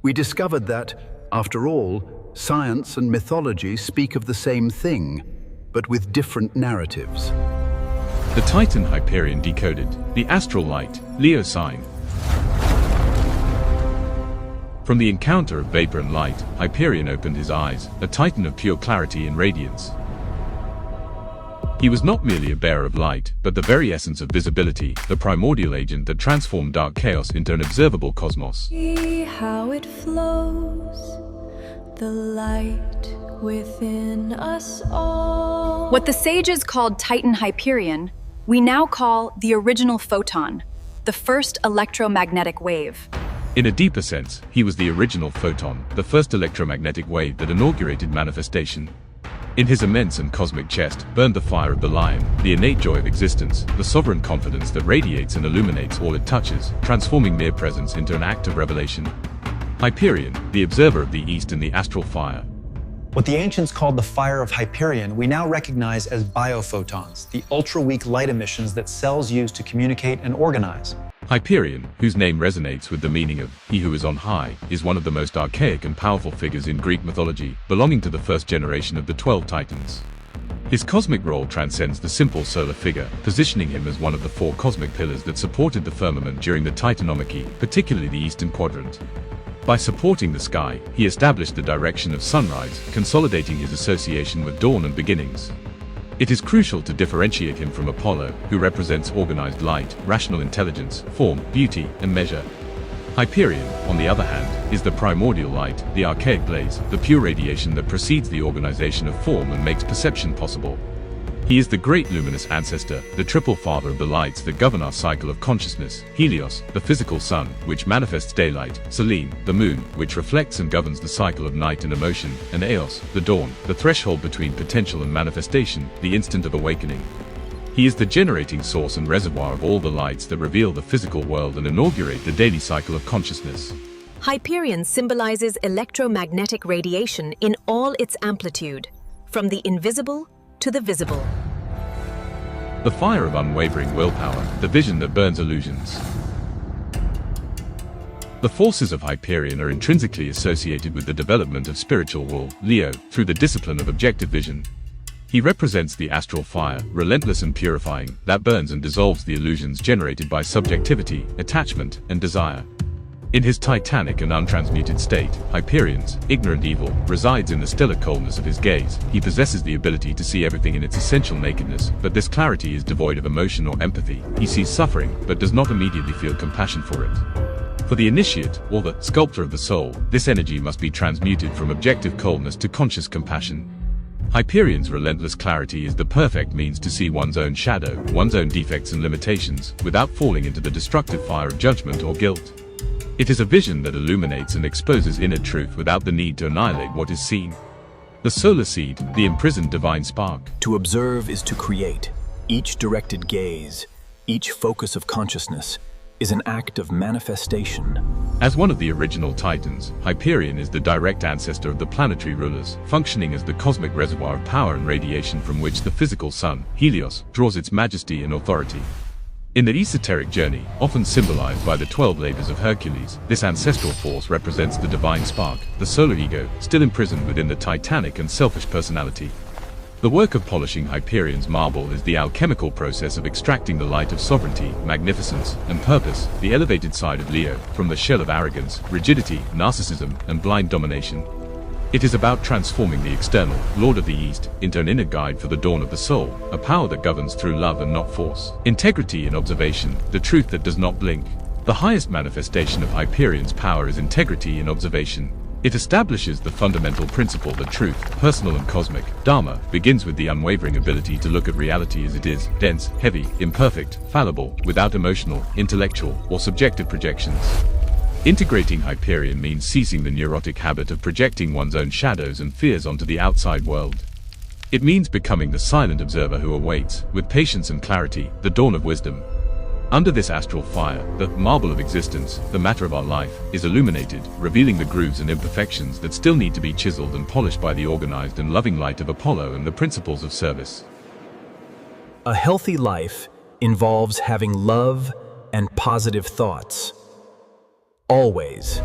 We discovered that, after all, science and mythology speak of the same thing, but with different narratives. The Titan Hyperion decoded, the astral light, Leo sign. From the encounter of vapor and light, Hyperion opened his eyes, a titan of pure clarity and radiance. He was not merely a bearer of light, but the very essence of visibility, the primordial agent that transformed dark chaos into an observable cosmos. See how it flows, the light within us all. What the sages called Titan Hyperion, we now call the original photon, the first electromagnetic wave. In a deeper sense, he was the original photon, the first electromagnetic wave that inaugurated manifestation. In his immense and cosmic chest burned the fire of the lion, the innate joy of existence, the sovereign confidence that radiates and illuminates all it touches, transforming mere presence into an act of revelation. Hyperion, the observer of the East in the astral fire. What the ancients called the Fire of Hyperion, we now recognize as biophotons, the ultra-weak light emissions that cells use to communicate and organize. Hyperion, whose name resonates with the meaning of "he who is on high," is one of the most archaic and powerful figures in Greek mythology, belonging to the first generation of the 12 Titans. His cosmic role transcends the simple solar figure, positioning him as one of the 4 cosmic pillars that supported the firmament during the Titanomachy, particularly the eastern quadrant. By supporting the sky, he established the direction of sunrise, consolidating his association with dawn and beginnings. It is crucial to differentiate him from Apollo, who represents organized light, rational intelligence, form, beauty, and measure. Hyperion, on the other hand, is the primordial light, the archaic blaze, the pure radiation that precedes the organization of form and makes perception possible. He is the great luminous ancestor, the triple father of the lights that govern our cycle of consciousness: Helios, the physical sun, which manifests daylight; Selene, the moon, which reflects and governs the cycle of night and emotion; and Eos, the dawn, the threshold between potential and manifestation, the instant of awakening. He is the generating source and reservoir of all the lights that reveal the physical world and inaugurate the daily cycle of consciousness. Hyperion symbolizes electromagnetic radiation in all its amplitude, from the invisible to the visible. The fire of unwavering willpower, the vision that burns illusions. The forces of Hyperion are intrinsically associated with the development of spiritual will, Leo, through the discipline of objective vision. He represents the astral fire, relentless and purifying, that burns and dissolves the illusions generated by subjectivity, attachment, and desire. In his titanic and untransmuted state, Hyperion's ignorant evil resides in the stellar coldness of his gaze. He possesses the ability to see everything in its essential nakedness, but this clarity is devoid of emotion or empathy. He sees suffering, but does not immediately feel compassion for it. For the initiate, or the sculptor of the soul, this energy must be transmuted from objective coldness to conscious compassion. Hyperion's relentless clarity is the perfect means to see one's own shadow, one's own defects and limitations, without falling into the destructive fire of judgment or guilt. It is a vision that illuminates and exposes inner truth without the need to annihilate what is seen. The solar seed, the imprisoned divine spark. To observe is to create. Each directed gaze, each focus of consciousness, is an act of manifestation. As one of the original Titans, Hyperion is the direct ancestor of the planetary rulers, functioning as the cosmic reservoir of power and radiation from which the physical sun, Helios, draws its majesty and authority. In the esoteric journey, often symbolized by the 12 labors of Hercules, this ancestral force represents the divine spark, the solar ego, still imprisoned within the titanic and selfish personality. The work of polishing Hyperion's marble is the alchemical process of extracting the light of sovereignty, magnificence, and purpose, the elevated side of Leo, from the shell of arrogance, rigidity, narcissism, and blind domination. It is about transforming the external, Lord of the East, into an inner guide for the dawn of the soul, a power that governs through love and not force. Integrity in observation, the truth that does not blink. The highest manifestation of Hyperion's power is integrity in observation. It establishes the fundamental principle that truth, personal and cosmic, Dharma, begins with the unwavering ability to look at reality as it is, dense, heavy, imperfect, fallible, without emotional, intellectual, or subjective projections. Integrating Hyperion means ceasing the neurotic habit of projecting one's own shadows and fears onto the outside world. It means becoming the silent observer who awaits, with patience and clarity, the dawn of wisdom. Under this astral fire, the marble of existence, the matter of our life, is illuminated, revealing the grooves and imperfections that still need to be chiseled and polished by the organized and loving light of Apollo and the principles of service. A healthy life involves having love and positive thoughts. Always.